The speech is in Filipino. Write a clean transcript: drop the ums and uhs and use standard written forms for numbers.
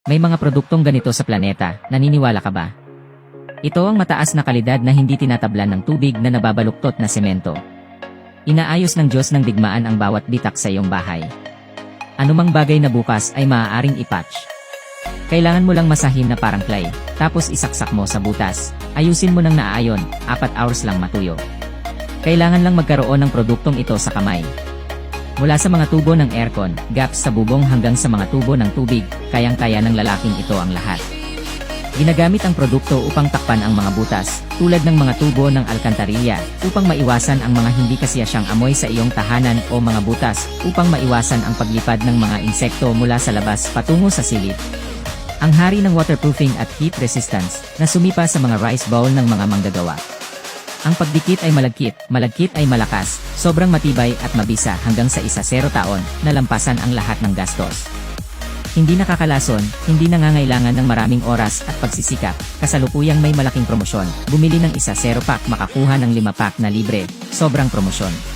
May mga produktong ganito sa planeta, naniniwala ka ba? Ito ang mataas na kalidad na hindi tinatablan ng tubig na nababaluktot na semento. Inaayos ng Diyos ng digmaan ang bawat bitak sa iyong bahay. Anumang bagay na bukas ay maaaring ipatch. Kailangan mo lang masahin na parang clay, tapos isaksak mo sa butas. Ayusin mo ng naayon, 4 hours lang matuyo. Kailangan lang magkaroon ng produktong ito sa kamay. Mula sa mga tubo ng aircon, gaps sa bubong hanggang sa mga tubo ng tubig, kayang-kaya ng lalaking ito ang lahat. Ginagamit ang produkto upang takpan ang mga butas, tulad ng mga tubo ng alkantarilya, upang maiwasan ang mga hindi kasiyasyang amoy sa iyong tahanan o mga butas, upang maiwasan ang paglipad ng mga insekto mula sa labas patungo sa silid. Ang hari ng waterproofing at heat resistance, na sumipa sa mga rice bowl ng mga manggagawa. Ang pagdikit ay malagkit ay malakas, sobrang matibay at mabisa hanggang sa 1-0 taon, na lampasan ang lahat ng gastos. Hindi nakakalason, hindi nangangailangan ng maraming oras at pagsisikap, kasalukuyang may malaking promosyon. Bumili ng 1-0 pack makakuha ng 5 pack na libre, sobrang promosyon.